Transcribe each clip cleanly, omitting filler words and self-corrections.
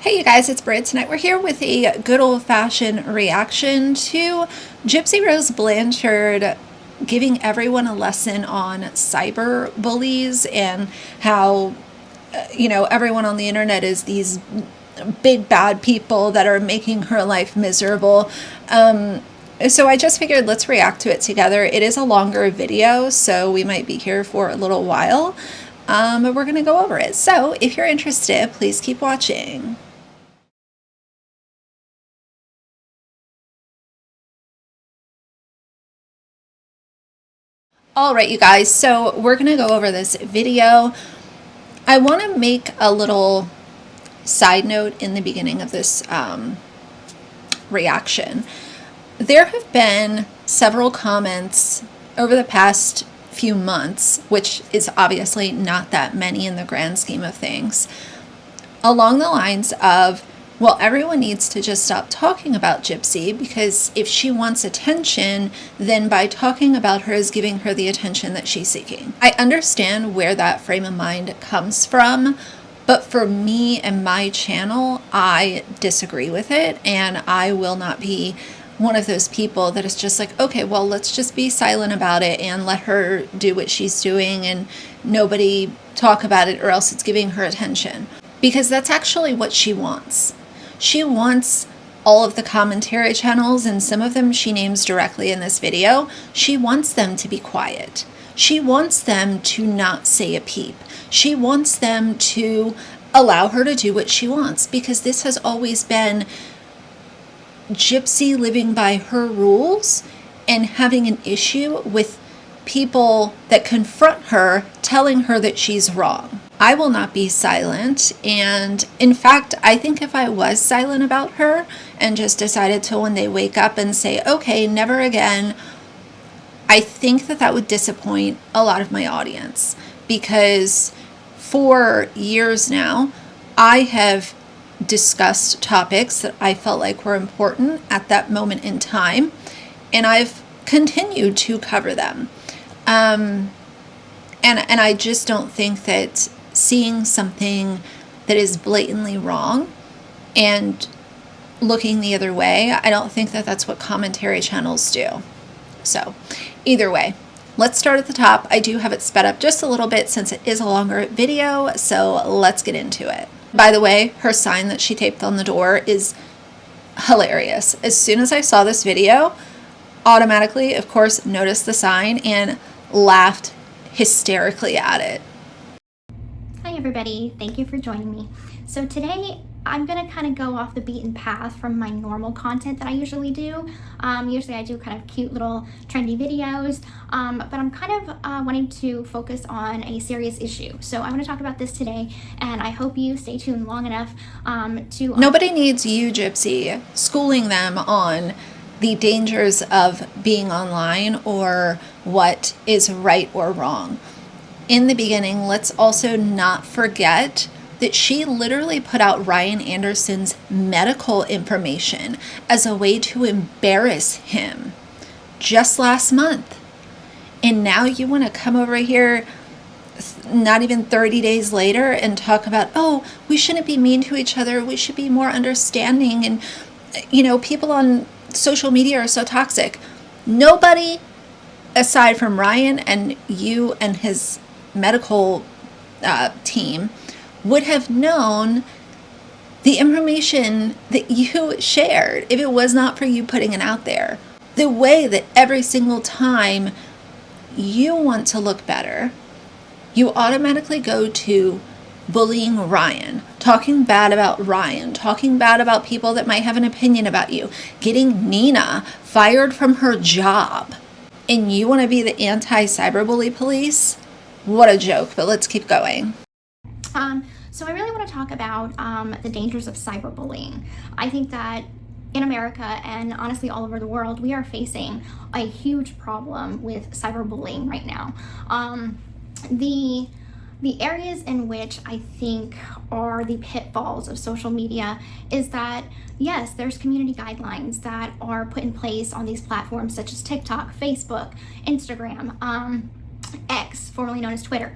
Hey you guys, it's Britt. Tonight we're here with a good old-fashioned reaction to Gypsy Rose Blanchard giving everyone a lesson on cyber bullies and how, everyone on the internet is these big bad people that are making her life miserable. So I just figured let's react to it together. It is a longer video, so we might be here for a little while. But we're going to go over it. So if you're interested, please keep watching. All right, you guys, so we're going to go over this video. I want to make a little side note in the beginning of this reaction. There have been several comments over the past few months, which is obviously not that many in the grand scheme of things, along the lines of, well, everyone needs to just stop talking about Gypsy because if she wants attention, then by talking about her is giving her the attention that she's seeking. I understand where that frame of mind comes from, but for me and my channel, I disagree with it, and I will not be one of those people that is just like, okay, well, let's just be silent about it and let her do what she's doing and nobody talk about it or else it's giving her attention. Because that's actually what she wants. She wants all of the commentary channels, and some of them she names directly in this video. She wants them to be quiet. She wants them to not say a peep. She wants them to allow her to do what she wants, because this has always been Gypsy living by her rules and having an issue with people that confront her telling her that she's wrong. I will not be silent, and in fact, I think if I was silent about her and just decided to one day wake up and say, okay, never again, I think that that would disappoint a lot of my audience, because for years now, I have discussed topics that I felt like were important at that moment in time, and I've continued to cover them. And I just don't think that seeing something that is blatantly wrong and looking the other way, I don't think that that's what commentary channels do. So either way, let's start at the top. I do have it sped up just a little bit since it is a longer video, so let's get into it. By the way, her sign that she taped on the door is hilarious. As soon as I saw this video, automatically, of course, noticed the sign and laughed hysterically at it. Hi everybody, thank you for joining me. So today I'm gonna kind of go off the beaten path from my normal content that I usually do. Usually I do kind of cute little trendy videos, but I'm kind of wanting to focus on a serious issue. So I'm going to talk about this today, and I hope you stay tuned long enough to... Nobody needs you, Gypsy, schooling them on the dangers of being online or what is right or wrong. In the beginning, let's also not forget that she literally put out Ryan Anderson's medical information as a way to embarrass him just last month. And now you want to come over here not even 30 days later and talk about, oh, we shouldn't be mean to each other. We should be more understanding. And, people on social media are so toxic. Nobody aside from Ryan and you and his medical team would have known the information that you shared if it was not for you putting it out there. The way that every single time you want to look better, you automatically go to bullying Ryan, talking bad about Ryan, talking bad about people that might have an opinion about you, getting Nina fired from her job, and you want to be the anti-cyberbully police? What a joke, but let's keep going. So I really want to talk about the dangers of cyberbullying. I think that in America and honestly all over the world, we are facing a huge problem with cyberbullying right now. The areas in which I think are the pitfalls of social media is that, yes, there's community guidelines that are put in place on these platforms such as TikTok, Facebook, Instagram, X, formerly known as Twitter.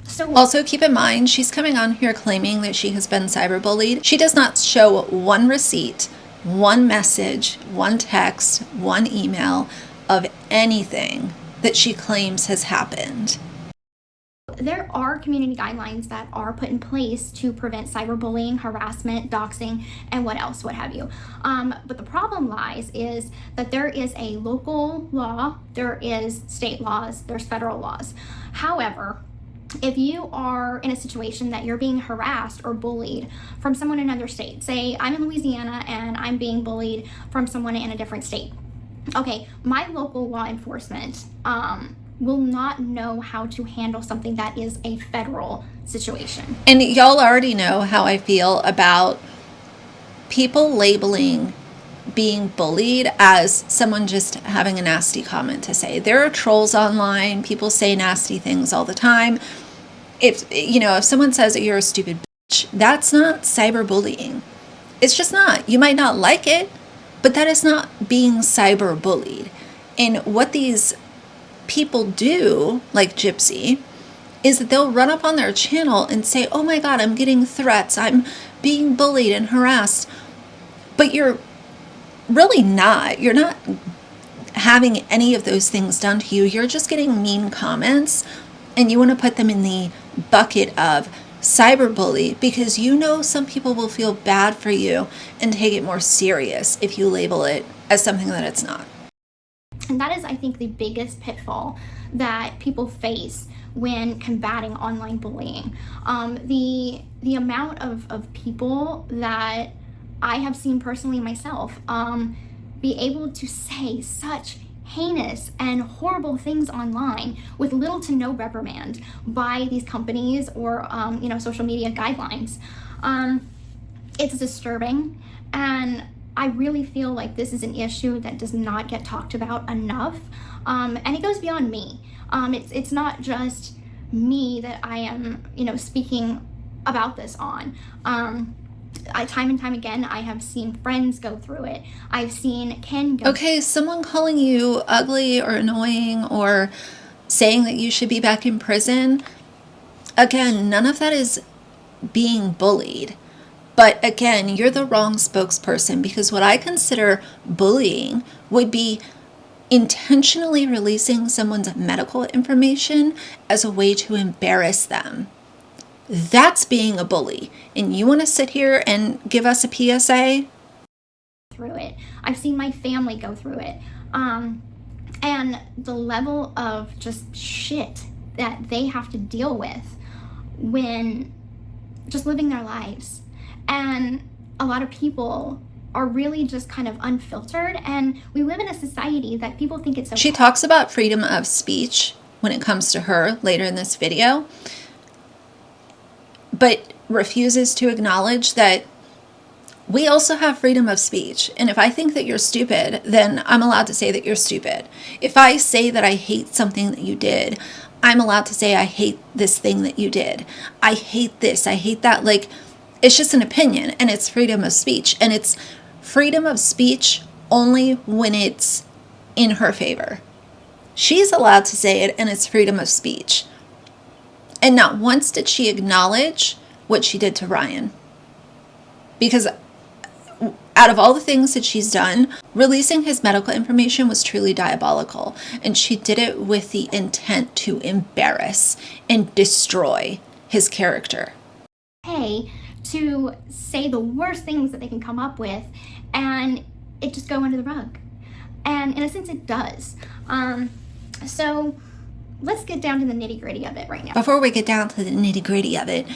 So also keep in mind, she's coming on here claiming that she has been cyberbullied. She does not show one receipt, one message, one text, one email of anything that she claims has happened. there are community guidelines that are put in place to prevent cyberbullying, harassment, doxing, and what have you. But the problem lies is that there is a local law, there is state laws, there's federal laws. However, if you are in a situation that you're being harassed or bullied from someone in another state, say I'm in Louisiana and I'm being bullied from someone in a different state. Okay, my local law enforcement will not know how to handle something that is a federal situation. And y'all already know how I feel about people labeling being bullied as someone just having a nasty comment to say. There are trolls online. People say nasty things all the time. If someone says that you're a stupid bitch, that's not cyberbullying. It's just not. You might not like it, but that is not being cyberbullied. And what these people do, like Gypsy, is that they'll run up on their channel and say, oh my God, I'm getting threats. I'm being bullied and harassed. But you're really not. You're not having any of those things done to you. You're just getting mean comments, and you want to put them in the bucket of cyberbully because you know some people will feel bad for you and take it more serious if you label it as something that it's not. And that is, I think, the biggest pitfall that people face when combating online bullying. The amount of people that I have seen personally myself be able to say such heinous and horrible things online with little to no reprimand by these companies or social media guidelines. It's disturbing, and I really feel like this is an issue that does not get talked about enough, and it goes beyond me. It's not just me that I am, speaking about this on. Time and time again, I have seen friends go through it. I've seen Ken go. Okay, someone calling you ugly or annoying or saying that you should be back in prison. Again, none of that is being bullied. But again, you're the wrong spokesperson, because what I consider bullying would be intentionally releasing someone's medical information as a way to embarrass them. That's being a bully. And you want to sit here and give us a PSA? Through it. I've seen my family go through it. And the level of just shit that they have to deal with when just living their lives. And a lot of people are really just kind of unfiltered, and we live in a society that people think it's okay. She talks about freedom of speech when it comes to her later in this video, but refuses to acknowledge that we also have freedom of speech. And if I think that you're stupid, then I'm allowed to say that you're stupid. If I say that I hate something that you did, I'm allowed to say I hate this thing that you did. I hate this, I hate that. Like, it's just an opinion, and it's freedom of speech. And it's freedom of speech only when it's in her favor. She's allowed to say it, and it's freedom of speech. And not once did she acknowledge what she did to Ryan. Because out of all the things that she's done, releasing his medical information was truly diabolical. And she did it with the intent to embarrass and destroy his character. Hey, to say the worst things that they can come up with, and it just go under the rug. And in a sense, it does. So let's get down to the nitty-gritty of it right now. Before we get down to the nitty-gritty of it,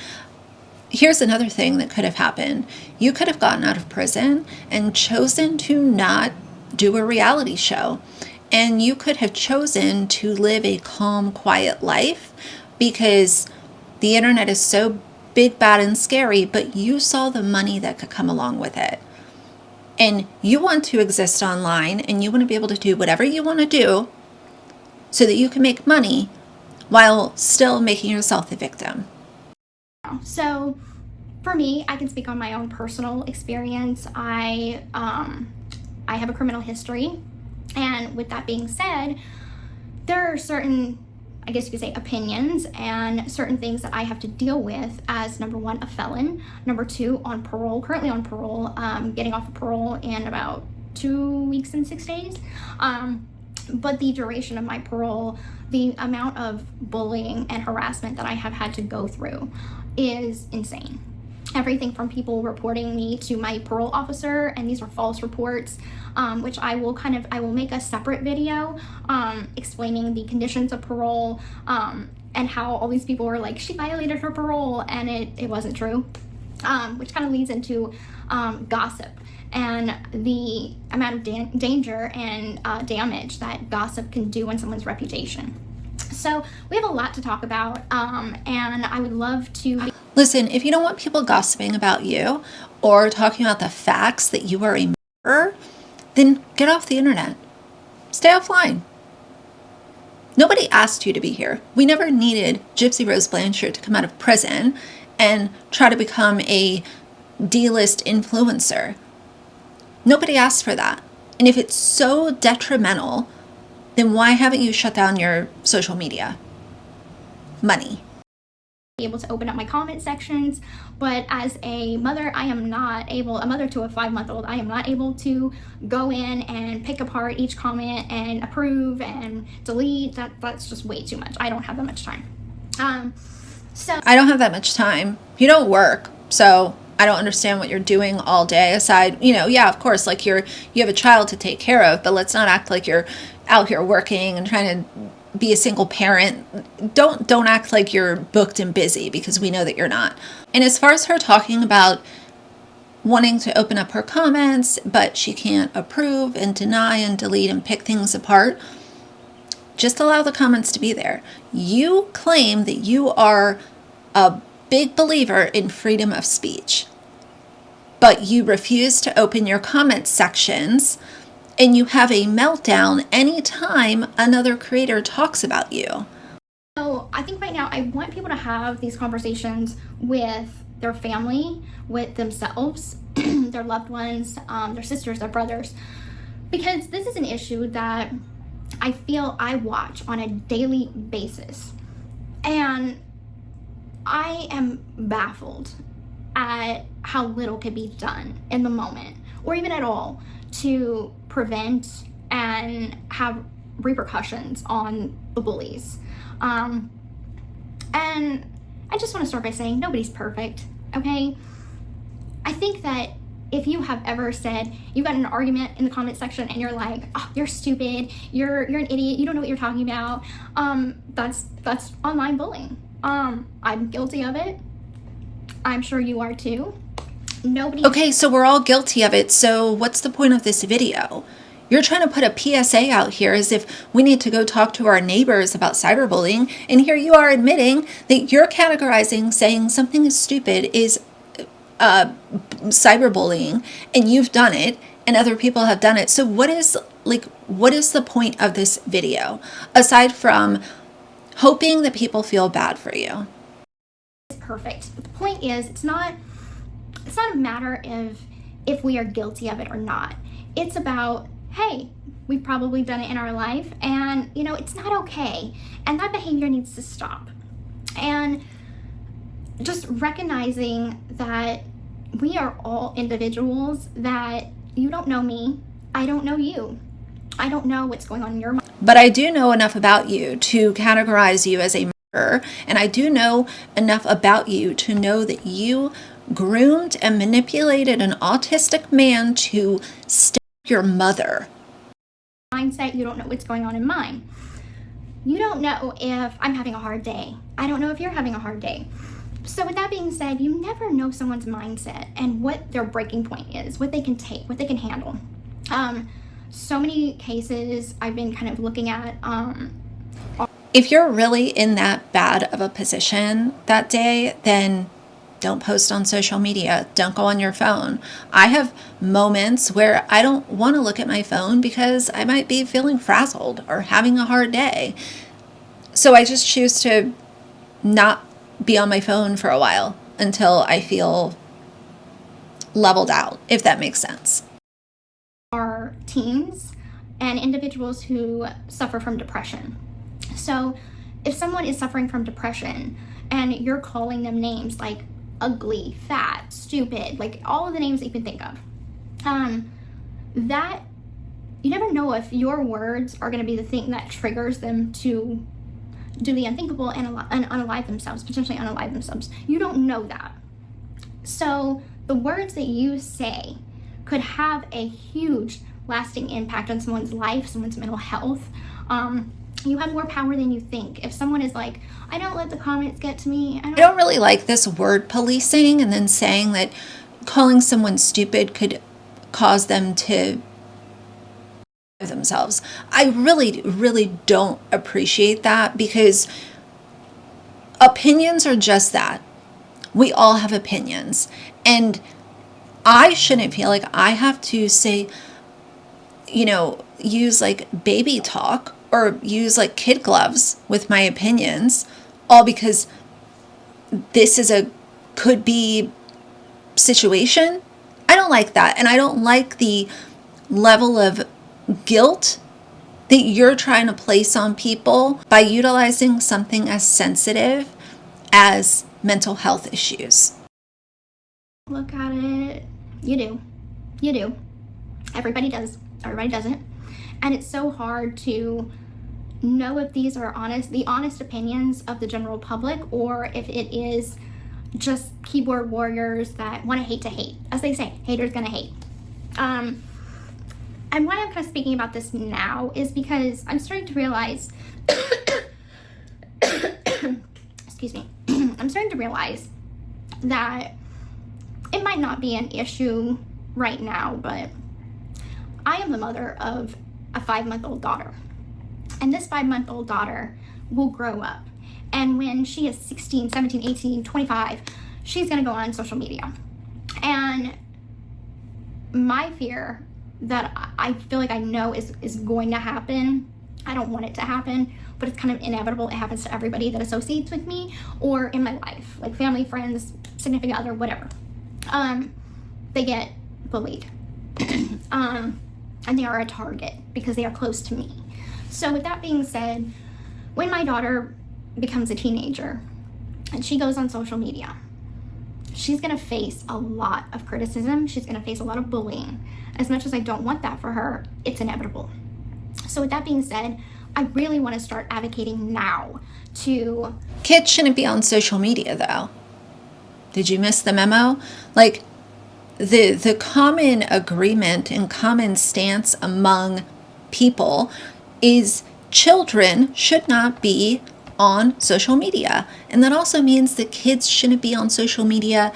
here's another thing that could have happened. You could have gotten out of prison and chosen to not do a reality show. And you could have chosen to live a calm, quiet life, because the internet is so big, bad, and scary, but you saw the money that could come along with it. And you want to exist online, and you want to be able to do whatever you want to do so that you can make money while still making yourself the victim. So for me, I can speak on my own personal experience. I have a criminal history, and with that being said, there are certain I guess you could say, opinions and certain things that I have to deal with as, number one, a felon, number two, on parole, currently on parole, getting off of parole in about 2 weeks and 6 days. But the duration of my parole, the amount of bullying and harassment that I have had to go through is insane. Everything from people reporting me to my parole officer, and these are false reports, which I will make a separate video explaining the conditions of parole, and how all these people were like, she violated her parole, and it wasn't true, which kind of leads into gossip and the amount of danger and damage that gossip can do on someone's reputation. So we have a lot to talk about, and I would love to... Listen, if you don't want people gossiping about you or talking about the facts that you are a murderer, then get off the internet. Stay offline. Nobody asked you to be here. We never needed Gypsy Rose Blanchard to come out of prison and try to become a D-list influencer. Nobody asked for that. And if it's so detrimental, then why haven't you shut down your social media? Money. Able to open up my comment sections, but as a mother, I am not able, a mother to a 5-month-old, I am not able to go in and pick apart each comment and approve and delete. That's just way too much. I don't have that much time. So I don't have that much time. You don't work, so I don't understand what you're doing all day aside, yeah, of course, like you have a child to take care of, but let's not act like you're out here working and trying to be a single parent. Don't act like you're booked and busy, because we know that you're not. And as far as her talking about wanting to open up her comments, but she can't approve and deny and delete and pick things apart, just allow the comments to be there. You claim that you are a big believer in freedom of speech, but you refuse to open your comment sections, and you have a meltdown anytime another creator talks about you. So I think right now I want people to have these conversations with their family, with themselves, their loved ones, their sisters, their brothers, because this is an issue that I feel I watch on a daily basis, and I am baffled at how little could be done in the moment, or even at all, to prevent and have repercussions on the bullies. And I just want to start by saying nobody's perfect, okay? I think that if you have ever said, you got in an argument in the comment section and you're like, oh, you're stupid, you're an idiot, you don't know what you're talking about, that's online bullying. I'm guilty of it. I'm sure you are too. Okay, so we're all guilty of it. So what's the point of this video? You're trying to put a PSA out here as if we need to go talk to our neighbors about cyberbullying. And here you are admitting that you're categorizing saying something is stupid is cyberbullying, and you've done it and other people have done it. So what is the point of this video aside from hoping that people feel bad for you? It's perfect. But the point is, it's not a matter of if we are guilty of it or not. It's about, hey, we've probably done it in our life, and it's not okay, and that behavior needs to stop. And just recognizing that we are all individuals, that you don't know me, I don't know you, I don't know what's going on in your mind. But I do know enough about you to categorize you as a murderer, and I do know enough about you to know that you groomed and manipulated an autistic man to stab your mother. Mindset, you don't know what's going on in mine. You don't know if I'm having a hard day. I don't know if you're having a hard day. So with that being said, you never know someone's mindset and what their breaking point is, what they can take, what they can handle. So many cases I've been kind of looking at. If you're really in that bad of a position that day, then don't post on social media. Don't go on your phone. I have moments where I don't want to look at my phone because I might be feeling frazzled or having a hard day. So I just choose to not be on my phone for a while until I feel leveled out, if that makes sense. Are teens and individuals who suffer from depression. So if someone is suffering from depression and you're calling them names like ugly, fat, stupid, like all of the names that you can think of, that you never know if your words are going to be the thing that triggers them to do the unthinkable and unalive themselves, potentially unalive themselves. You don't know that. So the words that you say could have a huge lasting impact on someone's life, someone's mental health. You have more power than you think. If someone is like, I don't let the comments get to me. I don't really like this word policing, and then saying that calling someone stupid could cause them to themselves. I really don't appreciate that, because opinions are just that. We all have opinions, and I shouldn't feel like I have to say, use like baby talk or use like kid gloves with my opinions, all because this is a could be situation. I don't like that. And I don't like the level of guilt that you're trying to place on people by utilizing something as sensitive as mental health issues. Look at it. You do. Everybody does. Everybody doesn't. And it's so hard to know if these are the honest opinions of the general public, or if it is just keyboard warriors that want to hate. As they say, haters gonna hate. And why I'm kind of speaking about this now is because I'm starting to realize excuse me. I'm starting to realize that it might not be an issue right now, but I am the mother of a 5-month-old daughter. And this 5-month-old daughter will grow up. And when she is 16, 17, 18, 25, she's going to go on social media. And my fear that I feel like I know is going to happen, I don't want it to happen, but it's kind of inevitable. It happens to everybody that associates with me or in my life, like family, friends, significant other, whatever. They get bullied. And they are a target because they are close to me. So with that being said, when my daughter becomes a teenager and she goes on social media, she's going to face a lot of criticism. She's going to face a lot of bullying. As much as I don't want that for her, it's inevitable. So with that being said, I really want to start advocating now to... Kids shouldn't be on social media, though. Did you miss the memo? Like, the common agreement and common stance among people is children should not be on social media. And that also means that kids shouldn't be on social media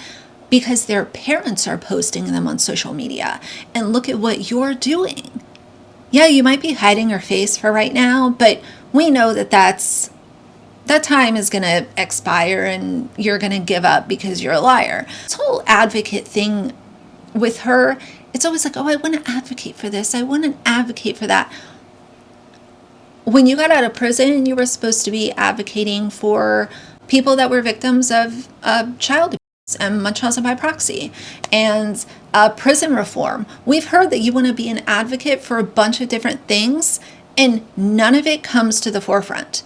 because their parents are posting them on social media. And look at what you're doing. Yeah, you might be hiding your face for right now, but we know that that time is going to expire and you're going to give up because you're a liar. This whole advocate thing with her, it's always like, oh, I want to advocate for this. I want to advocate for that. When you got out of prison, you were supposed to be advocating for people that were victims of child abuse and Munchausen by proxy and prison reform. We've heard that you want to be an advocate for a bunch of different things, and none of it comes to the forefront.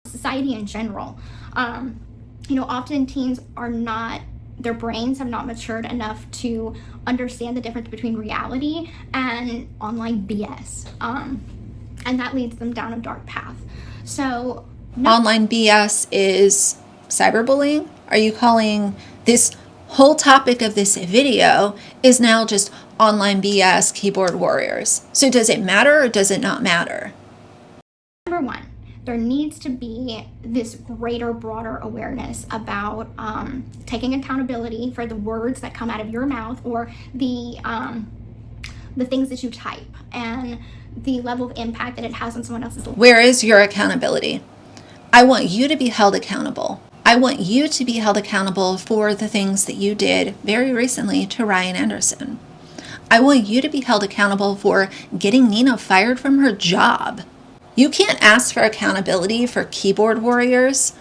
Society in general. Often teens are not, their brains have not matured enough to understand the difference between reality and online BS. And that leads them down a dark path. So online BS is cyberbullying? Are you calling this whole topic of this video is now just online BS keyboard warriors? So does it matter or does it not matter? Number one, there needs to be this greater, broader awareness about taking accountability for the words that come out of your mouth or the things that you type and the level of impact that it has on someone else's life. Where is your accountability? I want you to be held accountable. I want you to be held accountable for the things that you did very recently to Ryan Anderson. I want you to be held accountable for getting Nina fired from her job. You can't ask for accountability for keyboard warriors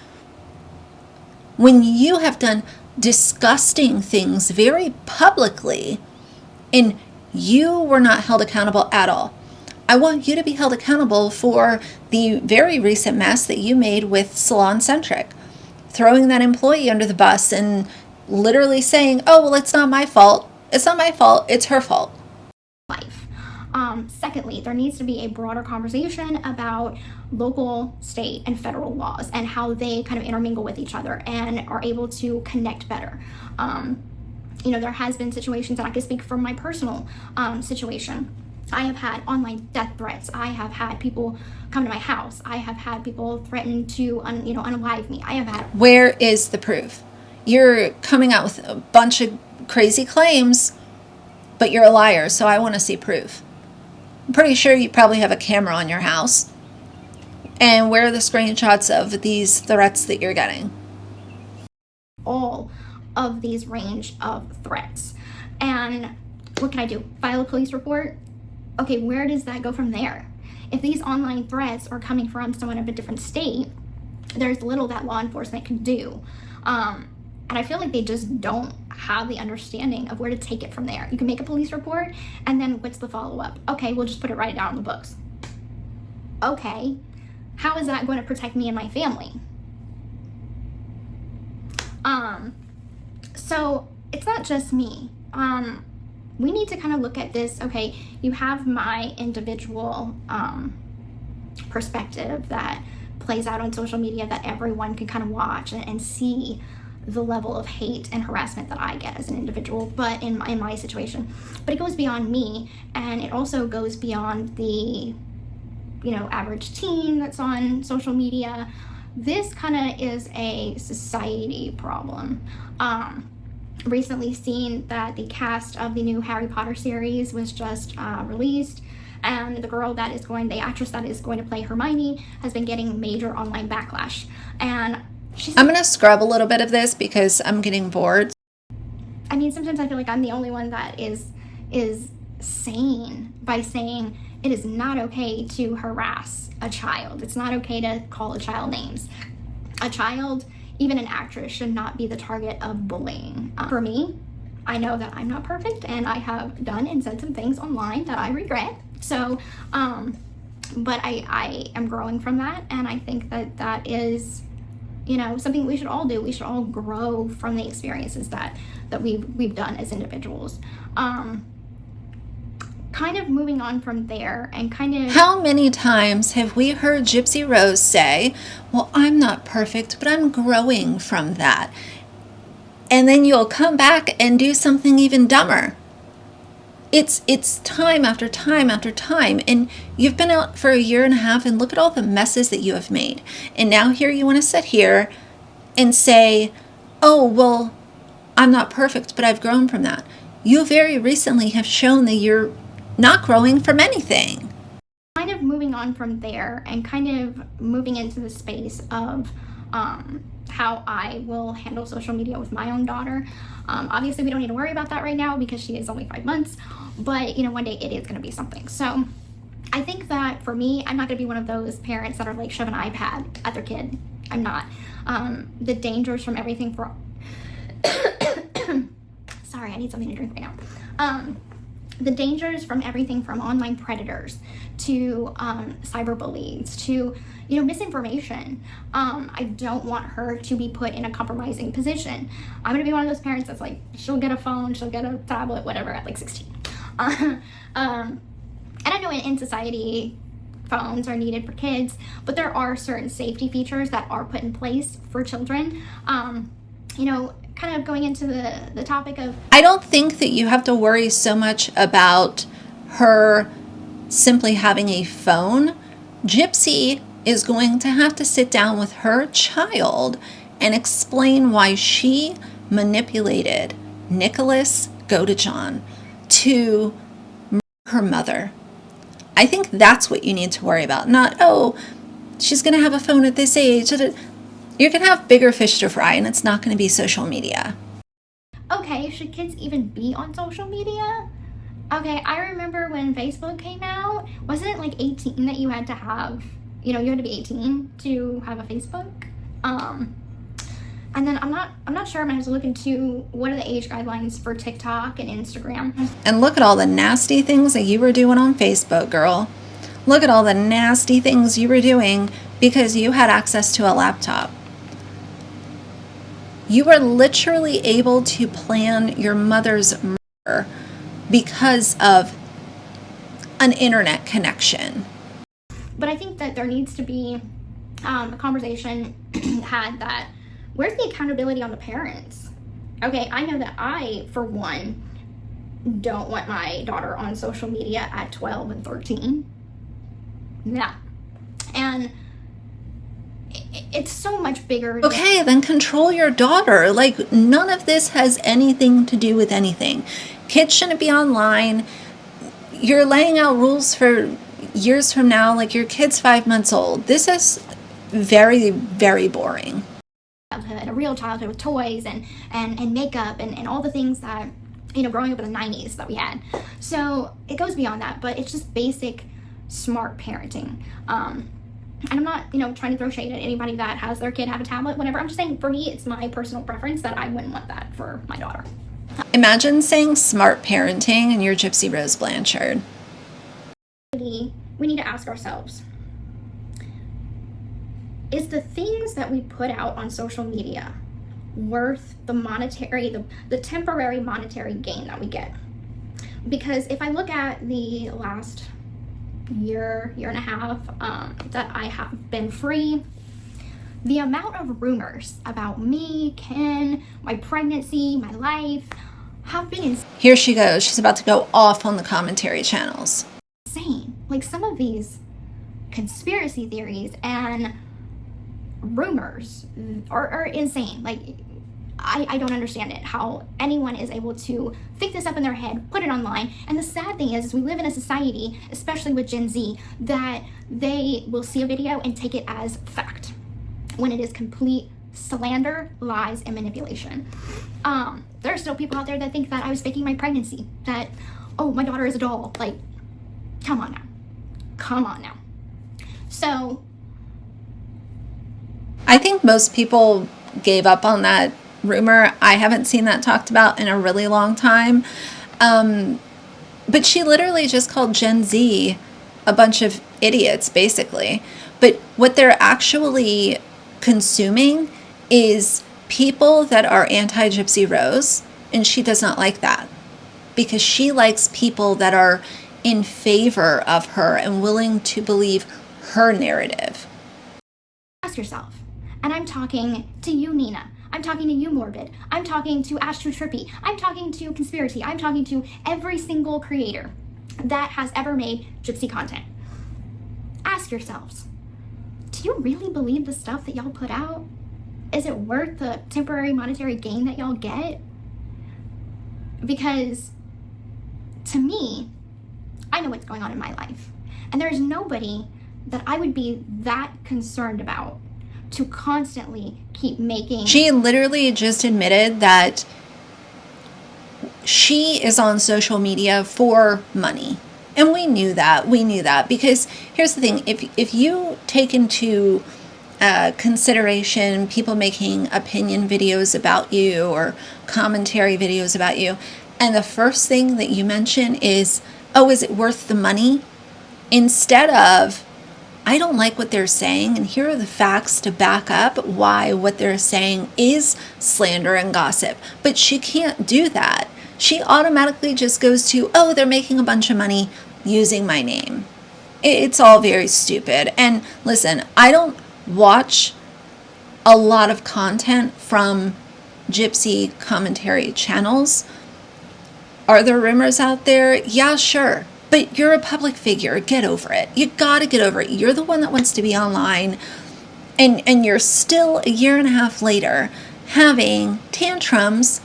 when you have done disgusting things very publicly and you were not held accountable at all. I want you to be held accountable for the very recent mess that you made with Salon Centric, throwing that employee under the bus and literally saying, oh, well, it's not my fault. It's not my fault. It's her fault. Life. Secondly, there needs to be a broader conversation about local, state, and federal laws and how they kind of intermingle with each other and are able to connect better. There has been situations, and I can speak from my personal situation. I have had online death threats. I have had people come to my house. I have had people threaten to, unalive me. I have had. Where is the proof? You're coming out with a bunch of crazy claims, but you're a liar, so I want to see proof. I'm pretty sure you probably have a camera on your house. And where are the screenshots of these threats that you're getting? All of these range of threats. And what can I do? File a police report? Okay, where does that go from there? If these online threats are coming from someone of a different state, there's little that law enforcement can do. And I feel like they just don't have the understanding of where to take it from there. You can make a police report, and then what's the follow-up? Okay, we'll just put it right down in the books. Okay, how is that going to protect me and my family? So it's not just me. We need to kind of look at this. Okay, you have my individual perspective that plays out on social media that everyone can kind of watch and see the level of hate and harassment that I get as an individual, but in my situation. But it goes beyond me, and it also goes beyond the average teen that's on social media. This kind of is a society problem. Recently seen that the cast of the new Harry Potter series was just released, and the actress that is going to play Hermione has been getting major online backlash. And I'm going to scrub a little bit of this because I'm getting bored. I mean, sometimes I feel like I'm the only one that is sane by saying it is not okay to harass a child. It's not okay to call a child names. A child, even an actress, should not be the target of bullying. For me, I know that I'm not perfect, and I have done and said some things online that I regret. So, but I am growing from that, and I think that is, something we should all do. We should all grow from the experiences that we've done as individuals. Kind of moving on from there, and how many times have we heard Gypsy Rose say, well, I'm not perfect, but I'm growing from that. And then you'll come back and do something even dumber. It's time after time after time. And you've been out for 1.5 years, and look at all the messes that you have made. And now here you want to sit here and say, oh, well, I'm not perfect, but I've grown from that. You very recently have shown that you're not growing from anything. Kind of moving on from there, and kind of moving into the space of how I will handle social media with my own daughter. Obviously, we don't need to worry about that right now because she is only 5 months, but one day it is going to be something. So I think that for me, I'm not going to be one of those parents that are like shove an iPad at their kid. I'm not. The dangers from everything for sorry, I need something to drink right now. The dangers from everything from online predators to cyberbullies to misinformation. I don't want her to be put in a compromising position. I'm gonna be one of those parents that's like, she'll get a phone, she'll get a tablet, whatever, at like 16. And I know in society phones are needed for kids, but there are certain safety features that are put in place for children. Kind of going into the topic of, I don't think that you have to worry so much about her simply having a phone. Gypsy is going to have to sit down with her child and explain why she manipulated Nicholas Godejohn to murder her mother. I think that's what you need to worry about. Not, oh, she's going to have a phone at this age. You're going to have bigger fish to fry, and it's not going to be social media. Okay, should kids even be on social media? Okay, I remember when Facebook came out, wasn't it like 18 that you had to have, you had to be 18 to have a Facebook? And then I'm not sure. I'm gonna have to look into what are the age guidelines for TikTok and Instagram. And look at all the nasty things that you were doing on Facebook, girl. Look at all the nasty things you were doing because you had access to a laptop. You were literally able to plan your mother's murder because of an internet connection. But I think that there needs to be a conversation had that where's the accountability on the parents? Okay, I know that I, for one, don't want my daughter on social media at 12 and 13. Yeah. And it's so much bigger. Okay, then control your daughter. Like, none of this has anything to do with anything. Kids shouldn't be online. You're laying out rules for years from now, like your kid's 5 months old. This is very, very boring. Childhood, a real childhood with toys and makeup and all the things that, growing up in the 90s that we had. So it goes beyond that, but it's just basic smart parenting. And I'm not, trying to throw shade at anybody that has their kid have a tablet, whatever. I'm just saying, for me, it's my personal preference that I wouldn't want that for my daughter. Imagine saying smart parenting and you're Gypsy Rose Blanchard. We need to ask ourselves, is the things that we put out on social media worth the temporary monetary gain that we get? Because if I look at the last year and a half that I have been free, the amount of rumors about me, Ken, my pregnancy, my life have been insane. Here she goes. She's about to go off on the commentary channels. Like, some of these conspiracy theories and rumors are insane. Like, I don't understand it, how anyone is able to think this up in their head, put it online. And the sad thing is we live in a society, especially with Gen Z, that they will see a video and take it as fact when it is complete slander, lies, and manipulation. There are still people out there that think that I was faking my pregnancy, that, oh, my daughter is a doll. Like, come on now. So I think most people gave up on that rumor. I haven't seen that talked about in a really long time. But she literally just called Gen Z a bunch of idiots, basically. But what they're actually consuming is people that are anti-Gypsy Rose, and she does not like that because she likes people that are in favor of her and willing to believe her narrative. Ask yourself, and I'm talking to you, Nina. I'm talking to you, Morbid. I'm talking to Ash True Trippy. I'm talking to Conspiracy. I'm talking to every single creator that has ever made Gypsy content. Ask yourselves, do you really believe the stuff that y'all put out? Is it worth the temporary monetary gain that y'all get? Because to me, I know what's going on in my life. And there's nobody that I would be that concerned about to constantly keep making. She literally just admitted that she is on social media for money. And we knew that because here's the thing, if you take into consideration people making opinion videos about you or commentary videos about you, and the first thing that you mention is, oh, is it worth the money? Instead of, I don't like what they're saying, and here are the facts to back up why what they're saying is slander and gossip. But she can't do that. She automatically just goes to, oh, they're making a bunch of money using my name. It's all very stupid. And listen, I don't watch a lot of content from Gypsy commentary channels. Are there rumors out there? Yeah, sure. But you're a public figure. Get over it. You gotta get over it. You're the one that wants to be online. And you're still a year and a half later having tantrums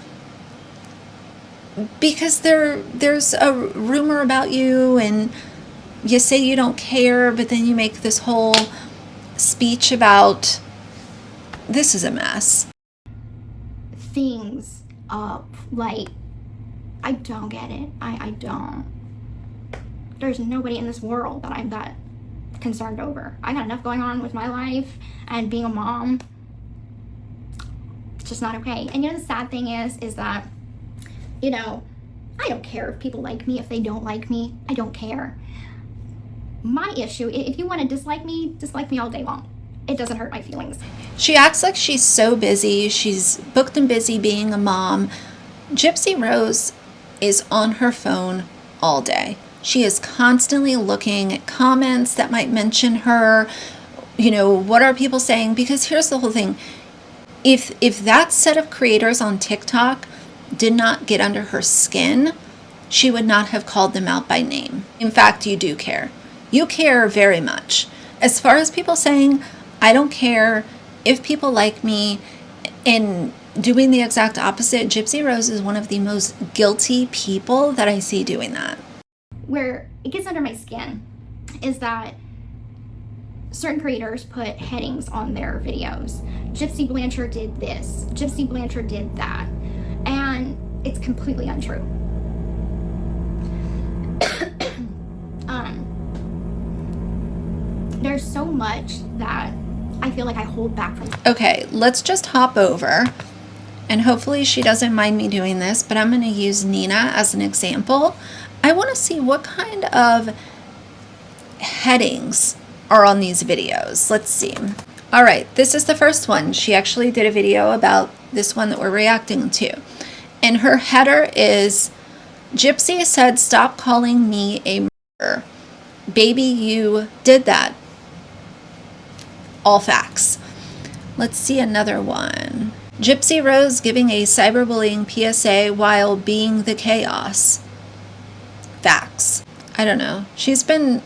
because there's a rumor about you and you say you don't care, but then you make this whole speech about, this is a mess. Things up. Like, I don't get it. I don't. There's nobody in this world that I'm that concerned over. I got enough going on with my life and being a mom. It's just not okay. And the sad thing is that, I don't care if people like me, if they don't like me. I don't care. my issue, if you want to dislike me all day long. It doesn't hurt my feelings. She acts like she's so busy. She's booked and busy being a mom. Gypsy Rose is on her phone all day. She is constantly looking at comments that might mention her. You know, what are people saying? Because here's the whole thing. If that set of creators on TikTok did not get under her skin, she would not have called them out by name. In fact, you do care. You care very much. As far as people saying, I don't care if people like me, and doing the exact opposite, Gypsy Rose is one of the most guilty people that I see doing that. Where it gets under my skin is that certain creators put headings on their videos. Gypsy Blanchard did this. Gypsy Blanchard did that. And it's completely untrue. There's so much that I feel like I hold back from. Okay, let's just hop over, and hopefully she doesn't mind me doing this, but I'm going to use Nina as an example. I want to see what kind of headings are on these videos. Let's see. All right, this is the first one. She actually did a video about this one that we're reacting to. And her header is, Gypsy said, stop calling me a murderer. Baby, you did that. All facts. Let's see another one. Gypsy Rose giving a cyberbullying PSA while being the chaos. Facts. I don't know. She's been,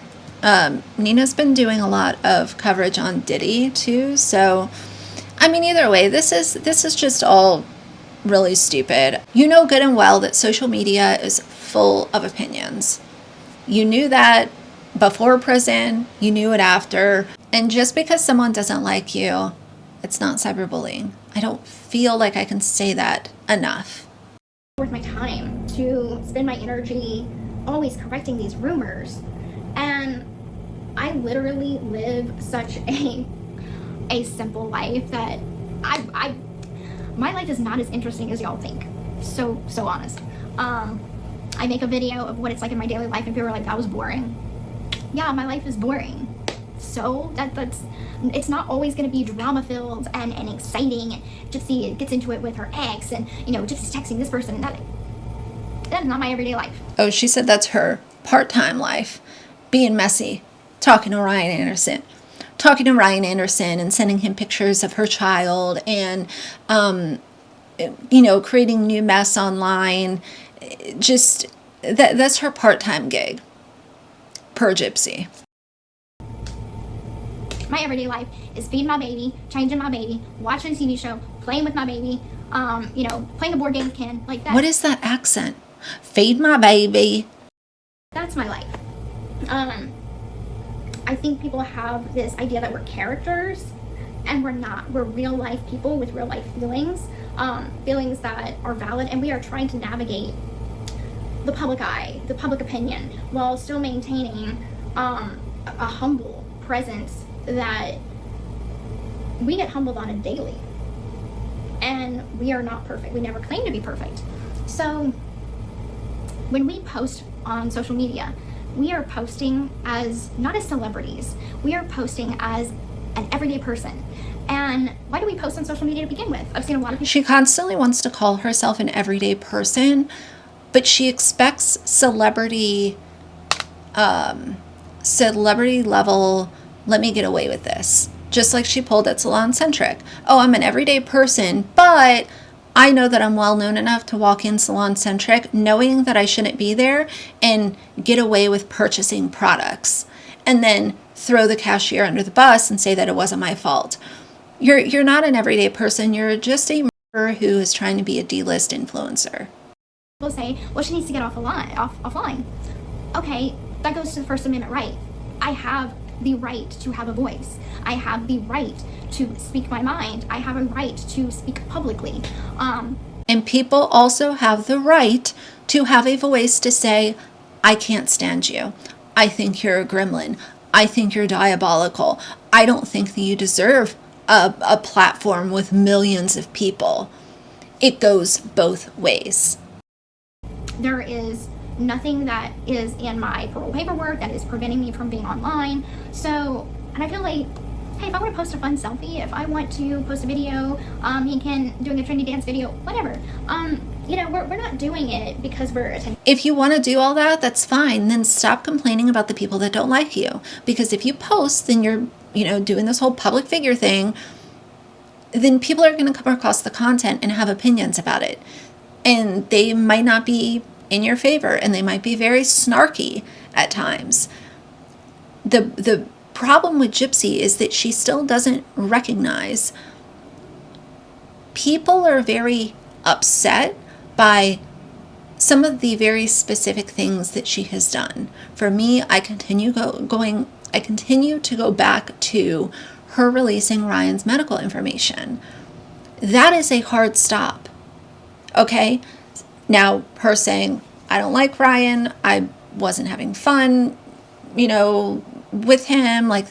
Nina's been doing a lot of coverage on Diddy too. So, I mean, either way, this is just all really stupid. You know good and well that social media is full of opinions. You knew that before prison, you knew it after. And just because someone doesn't like you, it's not cyberbullying. I don't feel like I can say that enough. Worth my time to spend my energy always correcting these rumors. And I literally live such a simple life that my life is not as interesting as y'all think. So honest. I make a video of what it's like in my daily life and people are like, that was boring. Yeah, my life is boring. So that's it's not always going to be drama filled and exciting. Gypsy gets into it with her ex, and you know, Gypsy's texting this person and that. That's not my everyday life. Oh, she said that's her part-time life, being messy, talking to Ryan Anderson and sending him pictures of her child, and you know, creating new mess online. Just that's her part-time gig, per Gypsy. My everyday life is feeding my baby, changing my baby, watching a TV show, playing with my baby, you know, playing a board game with Ken, like that. What is that accent? Feed my baby. That's my life. I think people have this idea that we're characters, and we're not. We're real life people with real life feelings, feelings that are valid, and we are trying to navigate the public eye, the public opinion, while still maintaining a humble presence that we get humbled on a daily. And we are not perfect. We never claim to be perfect. So when we post on social media, we are posting as not as celebrities. We are posting as an everyday person. And why do we post on social media to begin with? I've seen a lot of people. She constantly wants to call herself an everyday person, but she expects celebrity level, let me get away with this. Just like she pulled at Salon Centric. Oh, I'm an everyday person, but I know that I'm well known enough to walk in Salon Centric knowing that I shouldn't be there and get away with purchasing products, and then throw the cashier under the bus and say that it wasn't my fault. You're not an everyday person. You're just a murderer who is trying to be a D-list influencer. People say, well, she needs to get offline. Okay, that goes to the First Amendment right. I have the right to have a voice. I have the right to speak my mind. I have a right to speak publicly. And people also have the right to have a voice to say, I can't stand you. I think you're a gremlin. I think you're diabolical. I don't think that you deserve a platform with millions of people. It goes both ways. There is nothing that is in my parole paperwork that is preventing me from being online. So, and I feel like, hey, if I want to post a fun selfie, if I want to post a video, doing a trendy dance video, whatever, we're not doing it because we're attending. If you want to do all that, that's fine. Then stop complaining about the people that don't like you. Because if you post, then you're, doing this whole public figure thing, then people are going to come across the content and have opinions about it. And they might not be in your favor, and they might be very snarky at times. The problem with Gypsy is that she still doesn't recognize people are very upset by some of the very specific things that she has done. For me, I continue to go back to her releasing Ryan's medical information. That is a hard stop. Okay? Now, her saying, I don't like Ryan, I wasn't having fun, with him, like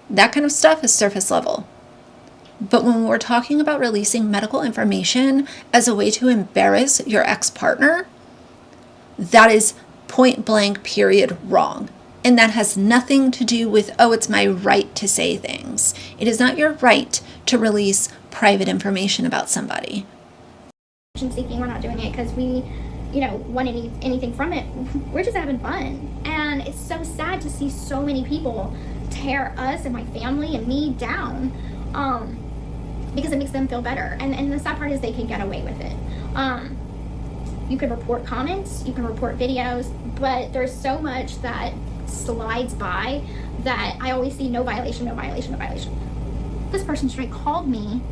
that kind of stuff is surface level. But when we're talking about releasing medical information as a way to embarrass your ex-partner, that is point blank, period, wrong. And that has nothing to do with, it's my right to say things. It is not your right to release private information about somebody. Seeking, we're not doing it because we, want anything from it. We're just having fun. And it's so sad to see so many people tear us and my family and me down because it makes them feel better. And the sad part is they can get away with it. You can report comments, you can report videos, but there's so much that slides by that I always see no violation, no violation, no violation. This person straight called me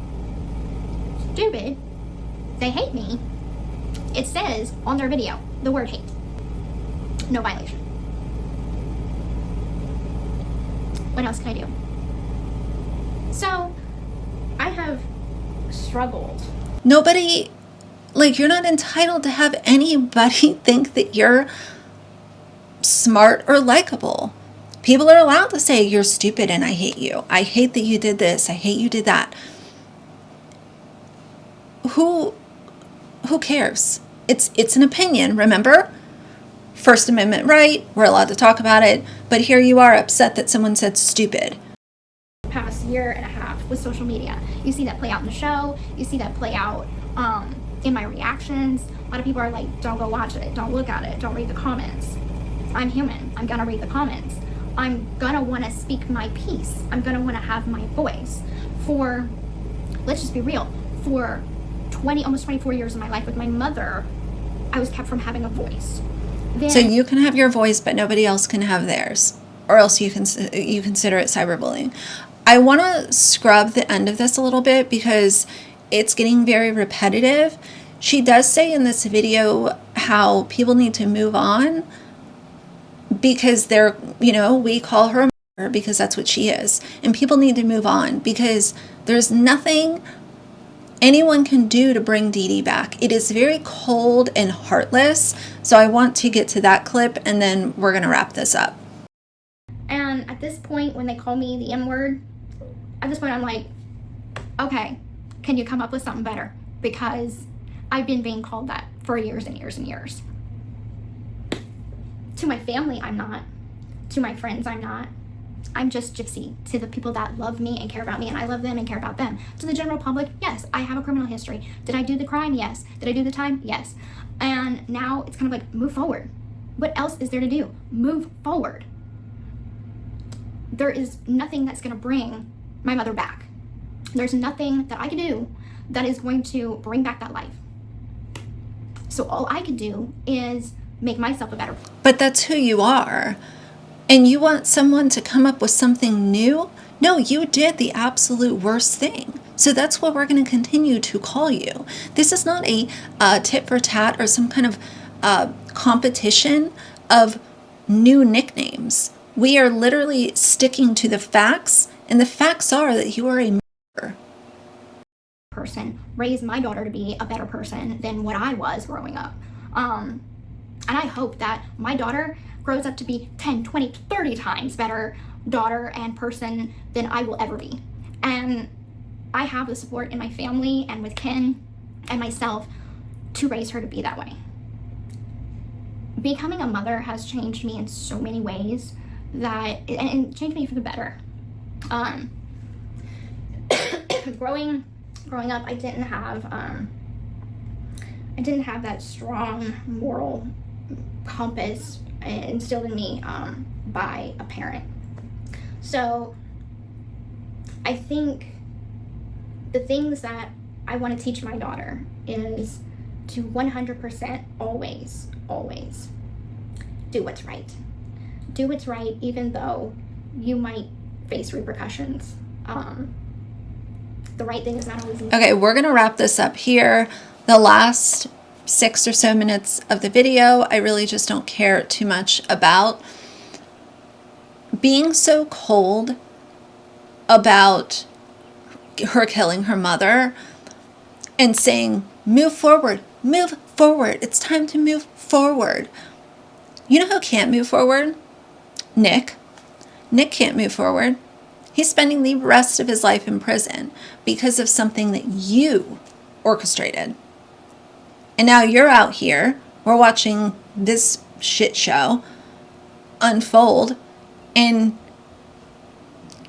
stupid. They hate me. It says on their video the word hate. No violation. What else can I do? So I have struggled. Nobody, you're not entitled to have anybody think that you're smart or likable. People are allowed to say you're stupid and I hate you. I hate that you did this. I hate you did that. Who cares? It's an opinion, remember? First Amendment right, we're allowed to talk about it, but here you are upset that someone said stupid. Past year and a half with social media. You see that play out in the show, you see that play out in my reactions. A lot of people are like, don't go watch it, don't look at it, don't read the comments. I'm human, I'm gonna read the comments. I'm gonna wanna speak my piece. I'm gonna wanna have my voice. Let's just be real, for almost 24 years of my life with my mother, I was kept from having a voice. So you can have your voice, but nobody else can have theirs, or else you consider it cyberbullying. I want to scrub the end of this a little bit because it's getting very repetitive. She does say in this video how people need to move on because they're, we call her a murderer because that's what she is. And people need to move on because there's nothing anyone can do to bring Dee Dee back. It is very cold and heartless. So I want to get to that clip and then we're going to wrap this up. And at this point, when they call me the M-word, at this point I'm like, okay, can you come up with something better? Because I've been being called that for years and years and years. To my family, I'm not. To my friends, I'm not. I'm just Gypsy. To the people that love me and care about me, and I love them and care about them. To the general public, yes, I have a criminal history. Did I do the crime? Yes. Did I do the time? Yes. And now it's kind of like, move forward. What else is there to do? Move forward. There is nothing that's going to bring my mother back. There's nothing that I can do that is going to bring back that life. So all I can do is make myself a better person. But that's who you are. And you want someone to come up with something new? No, you did the absolute worst thing. So that's what we're going to continue to call you. This is not a tit for tat or some kind of competition of new nicknames. We are literally sticking to the facts, and the facts are that you are a murderer. Person, raise my daughter to be a better person than what I was growing up. And I hope that my daughter grows up to be 10, 20, 30 times better daughter and person than I will ever be. And I have the support in my family and with Ken and myself to raise her to be that way. becoming a mother has changed me in so many ways and changed me for the better. Growing up, I didn't have that strong moral compass instilled in me by a parent. So I think the things that I want to teach my daughter is to 100% always do what's right. Do what's right, even though you might face repercussions. The right thing is not always easy. Okay, we're going to wrap this up here. The last 6 or so minutes of the video, I really just don't care too much about. Being so cold about her killing her mother and saying, move forward, it's time to move forward. You know who can't move forward? Nick. Nick can't move forward. He's spending the rest of his life in prison because of something that you orchestrated. And now you're out here, we're watching this shit show unfold, and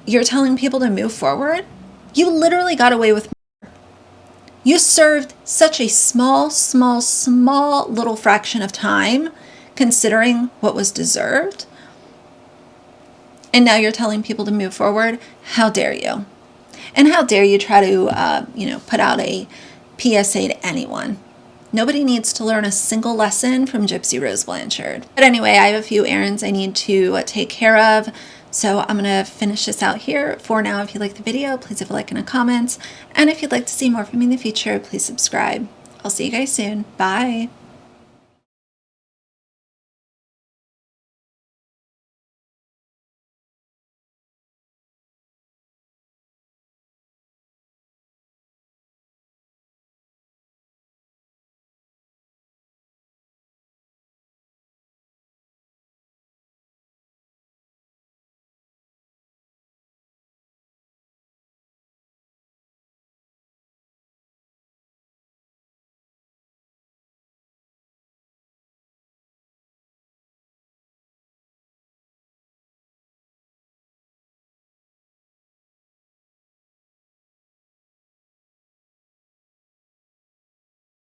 you're telling people to move forward? You literally got away with murder. You served such a small little fraction of time, considering what was deserved. And now you're telling people to move forward? How dare you? And how dare you try to, put out a PSA to anyone? Nobody needs to learn a single lesson from Gypsy Rose Blanchard. But anyway, I have a few errands I need to take care of. So I'm going to finish this out here. For now, if you like the video, please leave a like and a comment. And if you'd like to see more from me in the future, please subscribe. I'll see you guys soon. Bye.